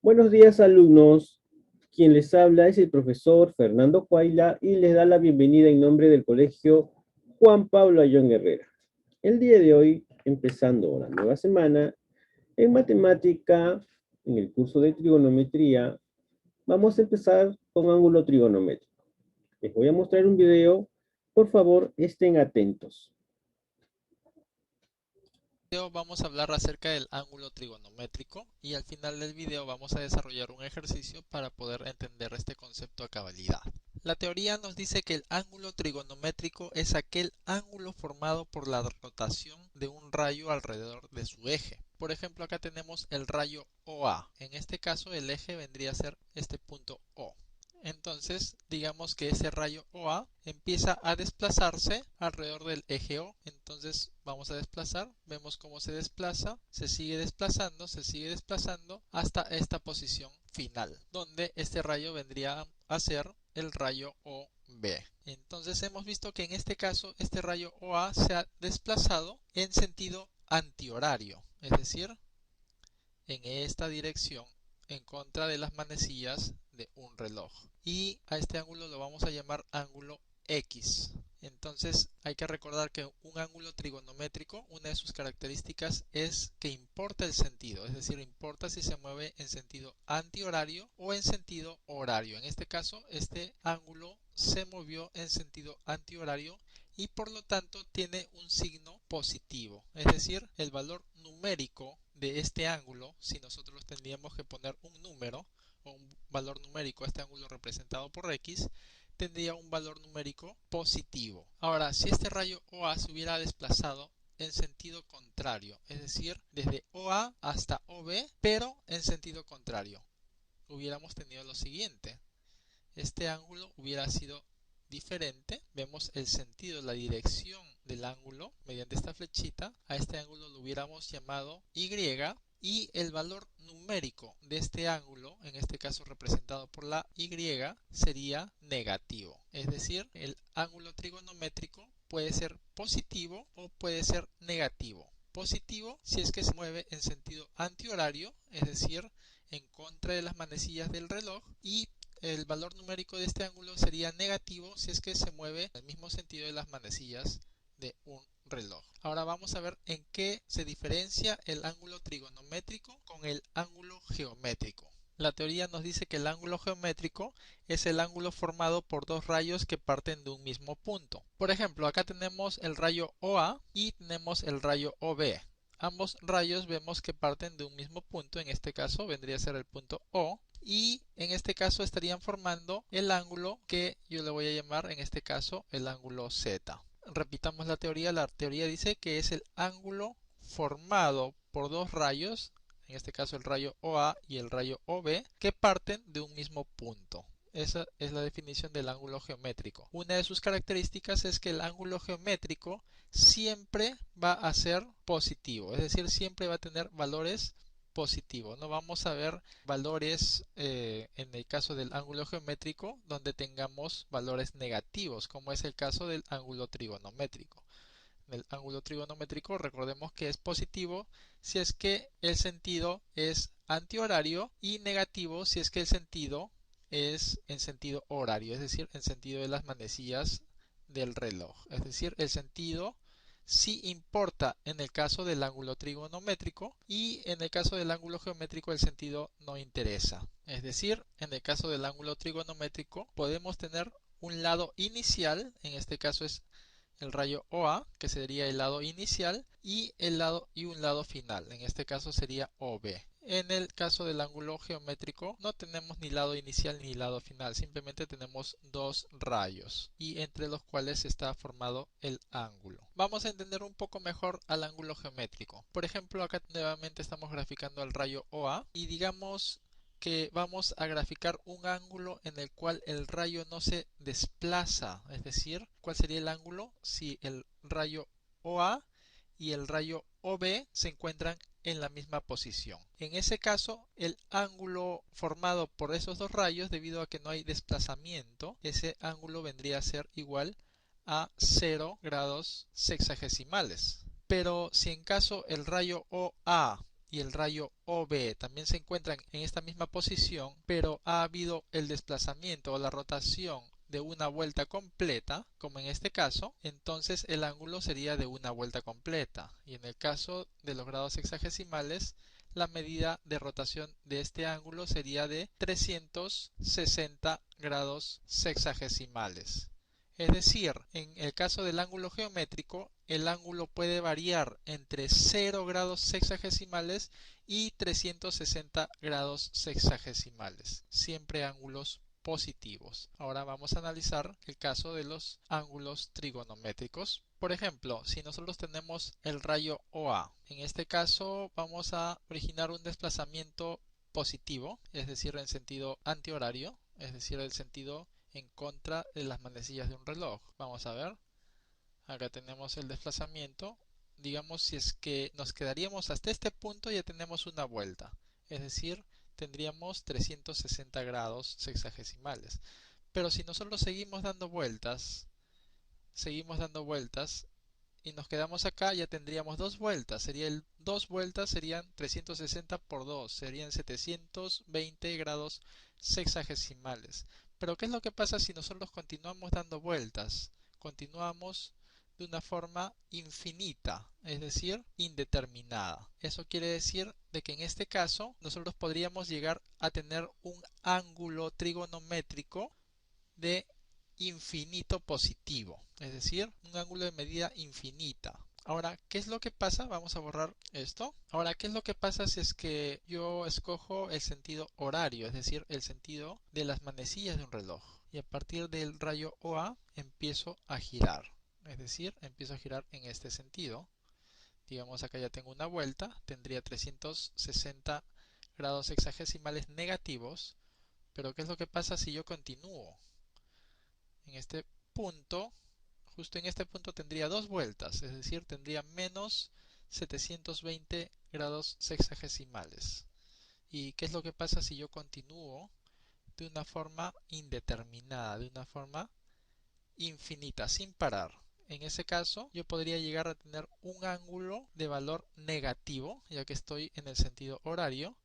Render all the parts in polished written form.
Buenos días, alumnos. Quien les habla es el profesor Fernando Cuaila y les da la bienvenida en nombre del colegio Juan Pablo Ayllón Herrera. El día de hoy, empezando la nueva semana, en matemática, en el curso de trigonometría, vamos a empezar con ángulo trigonométrico. Les voy a mostrar un video. Por favor, estén atentos. Video vamos a hablar acerca del ángulo trigonométrico y al final del video vamos a desarrollar un ejercicio para poder entender este concepto a cabalidad. La teoría nos dice que el ángulo trigonométrico es aquel ángulo formado por la rotación de un rayo alrededor de su eje. Por ejemplo, acá tenemos el rayo OA. En este caso, el eje vendría a ser este punto O. Entonces, digamos que ese rayo OA empieza a desplazarse alrededor del eje O. Entonces, vamos a desplazar, vemos cómo se sigue desplazando hasta esta posición final, donde este rayo vendría a ser el rayo OB. Entonces, hemos visto que en este caso, este rayo OA se ha desplazado en sentido antihorario, es decir, en esta dirección en contra de las manecillas de un reloj. Y a este ángulo lo vamos a llamar ángulo X. Entonces hay que recordar que un ángulo trigonométrico, una de sus características es que importa el sentido, es decir, importa si se mueve en sentido antihorario o en sentido horario. En este caso, este ángulo se movió en sentido antihorario y por lo tanto tiene un signo positivo, es decir, el valor numérico de este ángulo, si nosotros tendríamos que poner un número o un valor numérico a este ángulo representado por X, tendría un valor numérico positivo. Ahora, si este rayo OA se hubiera desplazado en sentido contrario, es decir, desde OA hasta OB, pero en sentido contrario, hubiéramos tenido lo siguiente. Este ángulo hubiera sido diferente. Vemos el sentido, la dirección del ángulo mediante esta flechita. A este ángulo lo hubiéramos llamado Y y el valor numérico de este ángulo, en este caso representado por la Y, sería negativo. Es decir, el ángulo trigonométrico puede ser positivo o puede ser negativo. Positivo si es que se mueve en sentido antihorario, es decir, en contra de las manecillas del reloj, y el valor numérico de este ángulo sería negativo si es que se mueve en el mismo sentido de las manecillas de un reloj. Ahora vamos a ver en qué se diferencia el ángulo trigonométrico con el ángulo geométrico. La teoría nos dice que el ángulo geométrico es el ángulo formado por dos rayos que parten de un mismo punto. Por ejemplo, acá tenemos el rayo OA y tenemos el rayo OB. Ambos rayos vemos que parten de un mismo punto, en este caso vendría a ser el punto O, y en este caso estarían formando el ángulo que yo le voy a llamar en este caso el ángulo Z. Repitamos la teoría dice que es el ángulo formado por dos rayos, en este caso el rayo OA y el rayo OB, que parten de un mismo punto. Esa es la definición del ángulo geométrico. Una de sus características es que el ángulo geométrico siempre va a ser positivo, es decir, siempre va a tener valores positivos. No vamos a ver valores en el caso del ángulo geométrico donde tengamos valores negativos, como es el caso del ángulo trigonométrico. El ángulo trigonométrico, recordemos que es positivo si es que el sentido es antihorario y negativo si es que el sentido es en sentido horario, es decir, en sentido de las manecillas del reloj. Es decir, el sentido sí importa en el caso del ángulo trigonométrico y en el caso del ángulo geométrico el sentido no interesa. Es decir, en el caso del ángulo trigonométrico podemos tener un lado inicial, en este caso es el rayo OA, que sería el lado inicial, y un lado final, en este caso sería OB. En el caso del ángulo geométrico no tenemos ni lado inicial ni lado final, simplemente tenemos dos rayos y entre los cuales está formado el ángulo. Vamos a entender un poco mejor al ángulo geométrico. Por ejemplo, acá nuevamente estamos graficando el rayo OA y digamos que vamos a graficar un ángulo en el cual el rayo no se desplaza, es decir, ¿cuál sería el ángulo? Si el rayo OA y el rayo OB se encuentran en la misma posición. En ese caso, el ángulo formado por esos dos rayos, debido a que no hay desplazamiento, ese ángulo vendría a ser igual a 0 grados sexagesimales. Pero si en caso el rayo OA y el rayo OB también se encuentran en esta misma posición, pero ha habido el desplazamiento o la rotación de una vuelta completa, como en este caso, entonces el ángulo sería de una vuelta completa. Y en el caso de los grados sexagesimales, la medida de rotación de este ángulo sería de 360 grados sexagesimales. Es decir, en el caso del ángulo geométrico, el ángulo puede variar entre 0 grados sexagesimales y 360 grados sexagesimales, siempre ángulos positivos. Ahora vamos a analizar el caso de los ángulos trigonométricos. Por ejemplo, si nosotros tenemos el rayo OA, en este caso vamos a originar un desplazamiento positivo, es decir, en sentido antihorario, es decir, el sentido en contra de las manecillas de un reloj. Vamos a ver, acá tenemos el desplazamiento. Digamos, si es que nos quedaríamos hasta este punto, ya tenemos una vuelta, es decir, tendríamos 360 grados sexagesimales. Pero si nosotros seguimos dando vueltas y nos quedamos acá, ya tendríamos dos vueltas. Dos vueltas serían 360 por 2, serían 720 grados sexagesimales. Pero ¿qué es lo que pasa si nosotros continuamos dando vueltas? Continuamos de una forma infinita, es decir, indeterminada. Eso quiere decir de que en este caso nosotros podríamos llegar a tener un ángulo trigonométrico de infinito positivo, es decir, un ángulo de medida infinita. Ahora, ¿qué es lo que pasa? Vamos a borrar esto. Ahora, ¿qué es lo que pasa si es que yo escojo el sentido horario, es decir, el sentido de las manecillas de un reloj? Y a partir del rayo OA empiezo a girar, es decir, empiezo a girar en este sentido. Digamos, acá ya tengo una vuelta, tendría 360 grados sexagesimales negativos, pero ¿qué es lo que pasa si yo continúo? En este punto, justo en este punto tendría dos vueltas, es decir, tendría menos 720 grados sexagesimales. ¿Y qué es lo que pasa si yo continúo de una forma indeterminada, de una forma infinita, sin parar? En ese caso, yo podría llegar a tener un ángulo de valor negativo, ya que estoy en el sentido horario,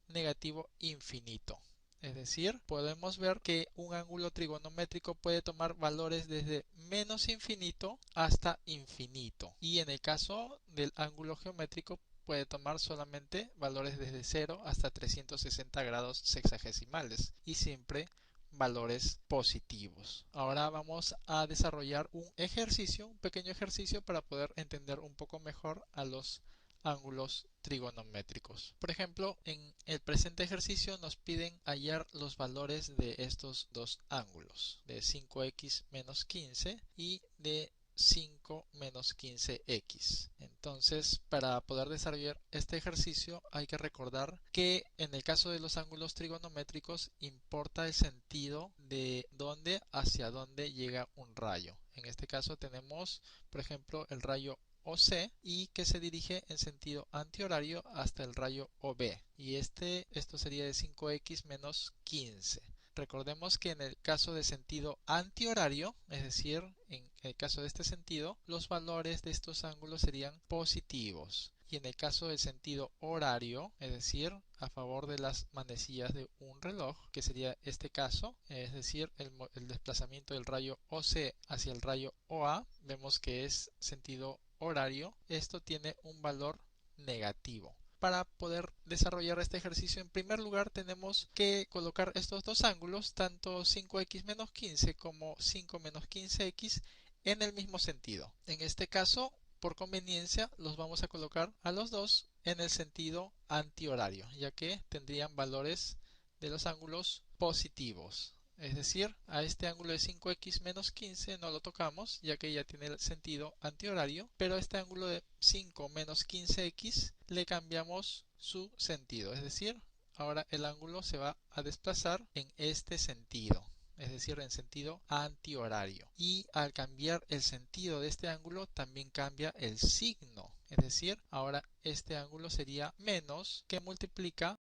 negativo infinito. Es decir, podemos ver que un ángulo trigonométrico puede tomar valores desde menos infinito hasta infinito. Y en el caso del ángulo geométrico puede tomar solamente valores desde 0 hasta 360 grados sexagesimales. Y siempre valores positivos. Ahora vamos a desarrollar un ejercicio, un pequeño ejercicio para poder entender un poco mejor a los ángulos trigonométricos. Por ejemplo, en el presente ejercicio nos piden hallar los valores de estos dos ángulos, de 5x menos 15 y de 5 menos 15x. Entonces, para poder desarrollar este ejercicio hay que recordar que en el caso de los ángulos trigonométricos importa el sentido de dónde hacia dónde llega un rayo. En este caso tenemos, por ejemplo, el rayo OC y que se dirige en sentido antihorario hasta el rayo OB. Y esto sería de 5x menos 15. Recordemos que en el caso de sentido antihorario, es decir, en el caso de este sentido, los valores de estos ángulos serían positivos. Y en el caso del sentido horario, es decir, a favor de las manecillas de un reloj, que sería este caso, es decir, el desplazamiento del rayo OC hacia el rayo OA, vemos que es sentido horario, esto tiene un valor negativo. Para poder desarrollar este ejercicio, en primer lugar tenemos que colocar estos dos ángulos, tanto 5x menos 15 como 5 menos 15x, en el mismo sentido. En este caso, por conveniencia, los vamos a colocar a los dos en el sentido antihorario, ya que tendrían valores de los ángulos positivos. Es decir, a este ángulo de 5x menos 15 no lo tocamos, ya que ya tiene el sentido antihorario, pero a este ángulo de 5 menos 15x le cambiamos su sentido. Es decir, ahora el ángulo se va a desplazar en este sentido, es decir, en sentido antihorario. Y al cambiar el sentido de este ángulo, también cambia el signo. Es decir, ahora este ángulo sería menos, que multiplica.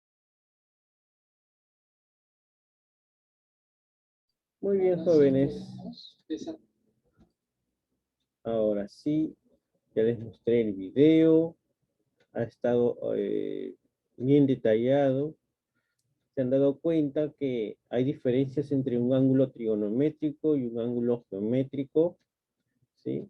Muy bien, jóvenes. Ahora sí, ya les mostré el video. ha estado bien detallado. Se han dado cuenta que hay diferencias entre un ángulo trigonométrico y un ángulo geométrico, ¿sí?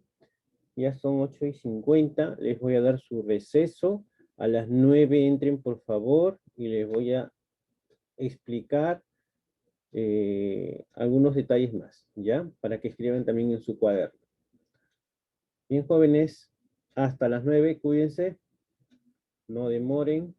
Ya son 8:50, les voy a dar su receso. A las 9 entren, por favor, y les voy a explicar algunos detalles más, ¿ya? Para que escriban también en su cuaderno. Bien, jóvenes, hasta las 9, cuídense, no demoren.